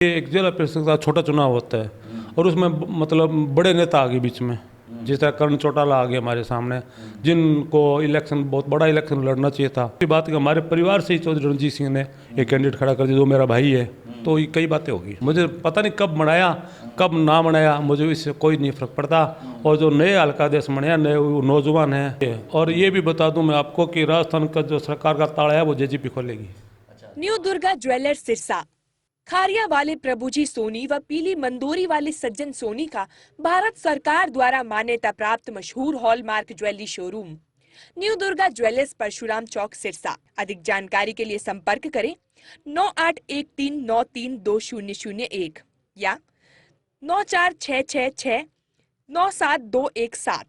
एक जिला परिषद का छोटा चुनाव होता है और उसमें मतलब बड़े नेता आ गए बीच में, जिस तरह कर्ण चौटाला आ गए हमारे सामने, जिनको इलेक्शन बहुत बड़ा इलेक्शन लड़ना चाहिए था। ये बात कि हमारे परिवार से ही चौधरी रणजीत सिंह ने एक कैंडिडेट खड़ा कर दिया जो मेरा भाई है, तो ये कई बातें होगी। मुझे पता नहीं कब मनाया कब ना मनाया, मुझे इससे कोई नहीं फर्क पड़ता। और जो नए हल्का अध्यक्ष बनाया नए नौजवान हैं, और ये भी बता दूं मैं आपको कि राजस्थान का जो सरकार का ताला है वो जेजेपी खोलेगी। न्यू दुर्गा ज्वेलर्स सिरसा, खारिया वाले प्रभुजी सोनी व पीली मंदोरी वाले सज्जन सोनी का भारत सरकार द्वारा मान्यता प्राप्त मशहूर hallmark jewellery showroom new Durga jewellers, Parshuram चौक, सिरसा। अधिक जानकारी के लिए संपर्क करें 9813932001 या 9466697217।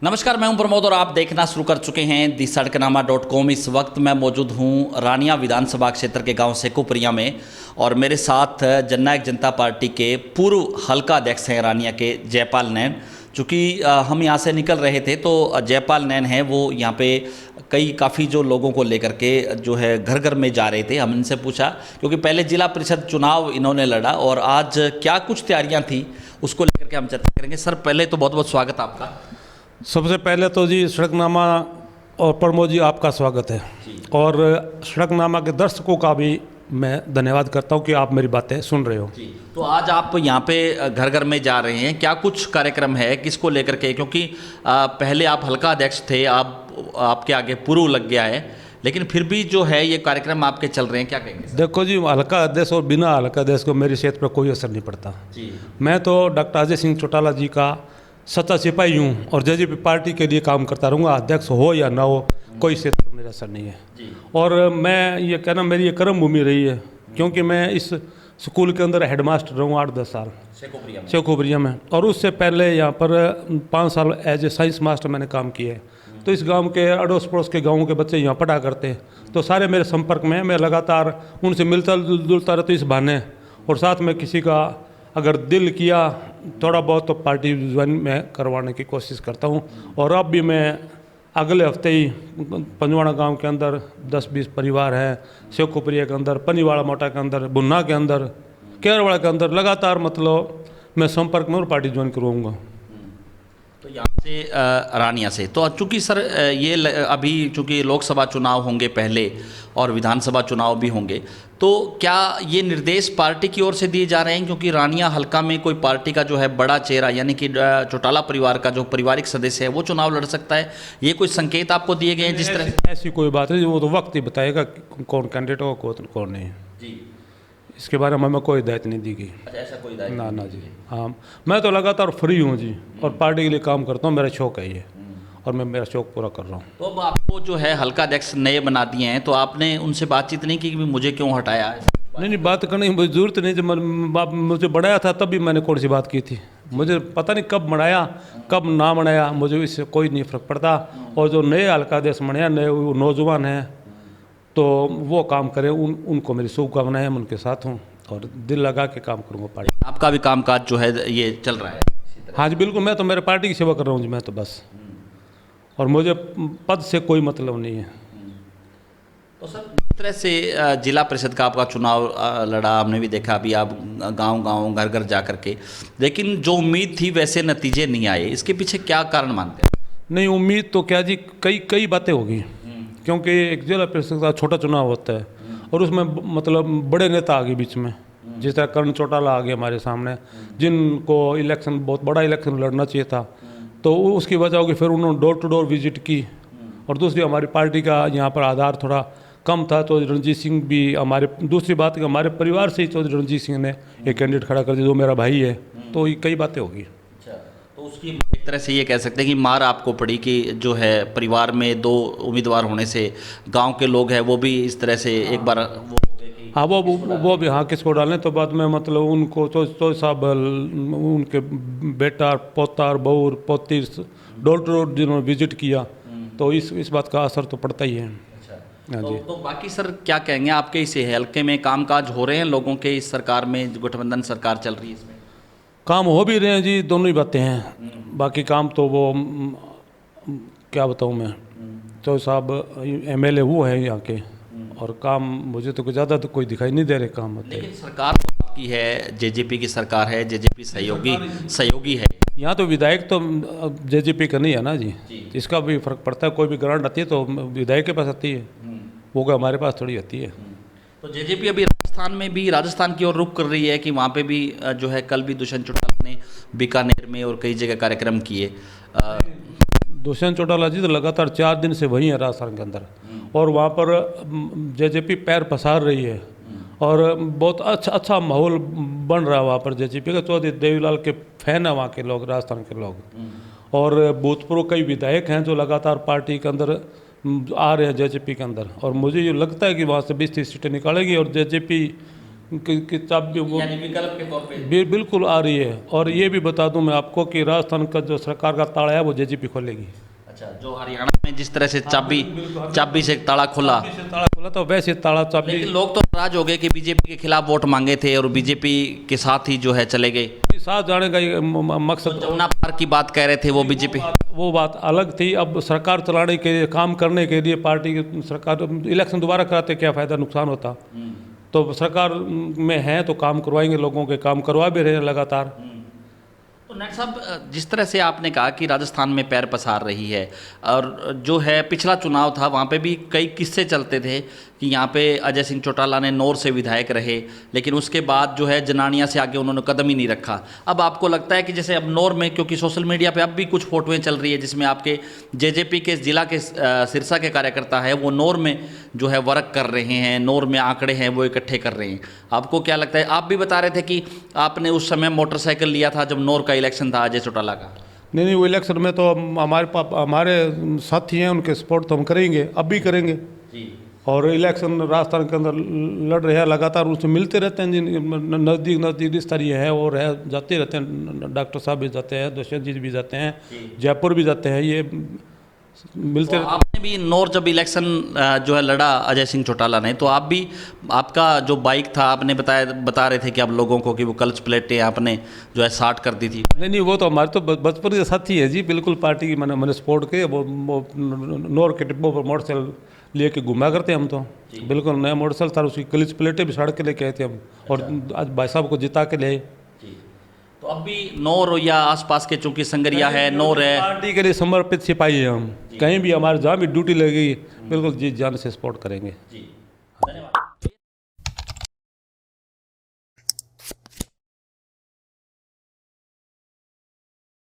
नमस्कार, मैं हूं प्रमोद और आप देखना शुरू कर चुके हैं दी सड़कनामा.com। इस वक्त मैं मौजूद हूं रानिया विधानसभा क्षेत्र के गांव सेकोपुरिया में और मेरे साथ जननायक जनता पार्टी के पूर्व हल्का अध्यक्ष हैं रानिया के जयपाल नैन। चूँकि हम यहां से निकल रहे थे तो जयपाल नैन हैं वो यहां पे काफ़ी जो लोगों को लेकर के जो है घर घर में जा रहे थे। हम इनसे पूछा क्योंकि पहले जिला परिषद चुनाव इन्होंने लड़ा और आज क्या कुछ तैयारियाँ थी उसको लेकर के हम चर्चा करेंगे। सर पहले तो बहुत बहुत स्वागत आपका। सबसे पहले तो जी सड़कनामा और प्रमोद जी आपका स्वागत है, और सड़कनामा के दर्शकों का भी मैं धन्यवाद करता हूं कि आप मेरी बातें सुन रहे हो। तो आज आप यहाँ पे घर घर में जा रहे हैं, क्या कुछ कार्यक्रम है, किसको लेकर के? क्योंकि पहले आप हल्का अध्यक्ष थे, आपके आगे पूर्व लग गया है, लेकिन फिर भी जो है ये कार्यक्रम आपके चल रहे हैं, क्या कहेंगे? देखो जी, हल्का अध्यक्ष और बिना हल्का अध्यक्ष को मेरी सेहत पर कोई असर नहीं पड़ता जी। मैं तो डॉक्टर अजय सिंह चौटाला जी का सच्चा सिपाही हूँ और जेजेपी पार्टी के लिए काम करता रहूँगा, अध्यक्ष हो या ना हो, कोई से तो मेरा असर नहीं है जी। और मैं ये कहना मेरी ये कर्म भूमि रही है, क्योंकि मैं इस स्कूल के अंदर हेडमास्टर रहूँ 8-10 साल सेकोपुरिया में, और उससे पहले यहाँ पर 5 साल एज ए साइंस मास्टर मैंने काम किया है। तो इस गांव के अड़ोस पड़ोस के गाँवों के बच्चे यहाँ पढ़ा करते हैं, तो सारे मेरे संपर्क में, मैं लगातार उनसे मिलता जुलता रहता इस बहाने। और साथ में किसी का अगर दिल किया थोड़ा बहुत तो पार्टी ज्वाइन में करवाने की कोशिश करता हूं। और अब भी मैं अगले हफ्ते ही पंजवाड़ा गांव के अंदर 10-20 परिवार हैं, सेकोपुरिया के अंदर, पनीवाड़ा मोटा के अंदर, बुन्ना के अंदर, केरवाड़ा के अंदर लगातार मतलब मैं संपर्क में और पार्टी ज्वाइन करवाऊँगा। तो यहाँ से रानिया से तो चूँकि सर ये अभी चूँकि लोकसभा चुनाव होंगे पहले और विधानसभा चुनाव भी होंगे, तो क्या ये निर्देश पार्टी की ओर से दिए जा रहे हैं? क्योंकि रानिया हल्का में कोई पार्टी का जो है बड़ा चेहरा यानी कि चौटाला परिवार का जो पारिवारिक सदस्य है वो चुनाव लड़ सकता है, ये कोई संकेत आपको दिए गए हैं? जिस तरह ऐसी कोई बात नहीं, वो तो वक्त ही बताएगा कौन कैंडिडेट हो कौन नहीं जी। इसके बारे में हमें कोई हिदायत नहीं दी गई। ऐसा कोई हिदायत ना जी। हाँ, मैं तो लगातार फ्री हूँ जी, और पार्टी के लिए काम करता हूँ, मेरा शौक है ये, और मैं मेरा शौक पूरा कर रहा हूँ। तो अब आपको जो है हल्का अध्यक्ष नए बना दिए हैं, तो आपने उनसे बातचीत नहीं की कि मुझे क्यों हटाया है? नहीं, बात करने की जरूरत नहीं। जब मुझे बढ़ाया था तब भी मैंने कौन सी बात की थी। मुझे पता नहीं कब मनाया कब ना मनाया, मुझे इससे कोई नहीं फर्क पड़ता। और जो नए हल्का अध्यक्ष बनाया नए नौजवान हैं तो वो काम करें, उनको मेरी शुभकामनाएं, मैं उनके साथ हूँ और दिल लगा के काम करूँगा पार्टी। आपका भी कामकाज जो है ये चल रहा है? हाँ जी बिल्कुल, मैं तो मेरे पार्टी की सेवा कर रहा हूँ जी, मैं तो बस, और मुझे पद से कोई मतलब नहीं है। तो सर जिस तरह से जिला परिषद का आपका चुनाव लड़ा, हमने भी देखा अभी आप गांव-गांव घर-घर जा कर के, लेकिन जो उम्मीद थी वैसे नतीजे नहीं आए, इसके पीछे क्या कारण मानते हैं? नहीं, उम्मीद तो क्या जी, कई बातें होगी, क्योंकि एक जिला परिषद का छोटा चुनाव होता है और उसमें मतलब बड़े नेता आ गए बीच में, जिस तरह कर्ण चौटाला आ गए हमारे सामने, जिनको इलेक्शन बहुत बड़ा इलेक्शन लड़ना चाहिए था, तो उसकी वजह होगी। फिर उन्होंने डोर टू डोर विजिट की, और दूसरी हमारी पार्टी का यहाँ पर आधार थोड़ा कम था, तो रणजीत सिंह भी हमारे, दूसरी बात कि हमारे परिवार से ही चौधरी रणजीत सिंह ने एक कैंडिडेट खड़ा कर दिया जो मेरा भाई है, तो ये कई बातें होगी। तो उसकी एक तरह से ये कह सकते हैं कि मार आपको पड़ी कि जो है परिवार में 2 उम्मीदवार होने से गांव के लोग हैं वो भी इस तरह से एक बार वो हाँ वो भी हाँ किसको डालने, तो बाद में मतलब उनको तो साहब उनके बेटा पोता और बहू पोती डोर टू डोर जिन्होंने विजिट किया, तो इस बात का असर तो पड़ता ही है। हाँ जी। तो बाकी सर क्या कहेंगे, आपके इस हल्के में कामकाज हो रहे हैं लोगों के? इस सरकार में गठबंधन सरकार चल रही है, इसमें काम हो भी रहे हैं जी, दोनों ही बातें हैं। बाकी काम तो वो क्या बताऊँ मैं, तो साहब MLA वो है यहाँ के, और काम मुझे तो ज़्यादा तो कोई दिखाई नहीं दे रहे काम होते। लेकिन सरकार तो आपकी है, जेजेपी की सरकार है, जेजेपी सहयोगी है। यहाँ तो विधायक तो जेजेपी का नहीं है ना जी, इसका भी फर्क पड़ता है। कोई भी ग्रांट आती है तो विधायक के पास आती है, वो क्या हमारे पास थोड़ी आती है। तो जेजेपी अभी राजस्थान की ओर रुख कर रही है कि वहाँ पे भी जो है, कल भी दुष्यंत चौटाला ने बीकानेर में और कई जगह कार्यक्रम किए। दुष्यंत चौटाला जी तो लगातार 4 दिन से वहीं है राजस्थान के अंदर, और वहाँ पर जेजेपी पैर पसार रही है और बहुत अच्छा माहौल बन रहा है वहाँ पर। जेजेपी का चौधरी देवीलाल के फैन है वहाँ के लोग, राजस्थान के लोग, और भूतपूर्व कई विधायक हैं जो लगातार पार्टी के अंदर आ रहे हैं जेजेपी के अंदर, और मुझे ये लगता है कि वहाँ से 20-30 सीटें निकालेगी और जेजेपी की चाबी वो विकल्प के तौर पे बिल्कुल आ रही है। और ये भी बता दूं मैं आपको कि राजस्थान का जो सरकार का ताला है वो जेजेपी खोलेगी। अच्छा, जो हरियाणा में जिस तरह से चाबी से ताला खुला, तो वैसे ताला चाबी। लेकिन लोग तो नाराज हो गए कि बीजेपी के खिलाफ वोट मांगे थे और बीजेपी के साथ ही जो है चले गए। साथ जाने का ये मकसद, जमुना पार की बात कह रहे थे वो बीजेपी, वो बात अलग थी। अब सरकार चलाने के लिए, काम करने के लिए पार्टी की सरकार, इलेक्शन दोबारा कराते क्या फ़ायदा, नुकसान होता। तो सरकार में हैं तो काम करवाएंगे, लोगों के काम करवा भी रहे हैं लगातार। तो नट साहब, जिस तरह से आपने कहा कि राजस्थान में पैर पसार रही है, और जो है पिछला चुनाव था वहाँ पे भी कई किस्से चलते थे कि यहाँ पे अजय सिंह चौटाला ने नौर से विधायक रहे, लेकिन उसके बाद जो है जनानिया से आगे उन्होंने कदम ही नहीं रखा। अब आपको लगता है कि जैसे अब नौर में, क्योंकि सोशल मीडिया पे अब भी कुछ फोटोएं चल रही है जिसमें आपके जेजेपी के जिला के सिरसा के कार्यकर्ता है वो नौर में जो है वर्क कर रहे हैं, नौर में आंकड़े हैं वो इकट्ठे कर रहे हैं, आपको क्या लगता है? आप भी बता रहे थे कि आपने उस समय मोटरसाइकिल लिया था जब नौर का इलेक्शन था अजय चौटाला का। नहीं, वो इलेक्शन में तो हमारे साथी हैं, उनके सपोर्ट तो हम करेंगे, अब भी करेंगे जी। और इलेक्शन राजस्थान के अंदर लड़ रहे हैं लगातार, उनसे मिलते रहते हैं, जिन नज़दीक रिश्तेदार है और है, जाते रहते हैं। डॉक्टर साहब भी जाते हैं, दुष्यंत जी भी जाते हैं, जयपुर भी जाते हैं, ये मिलते तो आपने भी नौर जब इलेक्शन जो है लड़ा अजय सिंह चौटाला ने, तो आप भी, आपका जो बाइक था आपने बता रहे थे कि आप लोगों को कि वो क्लच प्लेटें आपने जो है 60 कर दी थी। नहीं, वो तो हमारे तो बचपन के साथी है जी, बिल्कुल पार्टी की मैंने सपोर्ट के। वो नौर के डिब्बों पर मोटरसाइकिल लेके घुमा करते हम तो, बिल्कुल नया मोटरसाइकिल था, उसकी क्लच प्लेटें भी सड़क के लेके आए थे हम, और आज भाई साहब को जिता के ले। तो अब भी नौर या आसपास के, चूंकि संगरिया है, नौर है, पार्टी के लिए समर्पित सिपाही हैं हम, कहीं भी हमारे जहाँ भी ड्यूटी लगेगी बिल्कुल जी जान से सपोर्ट करेंगे।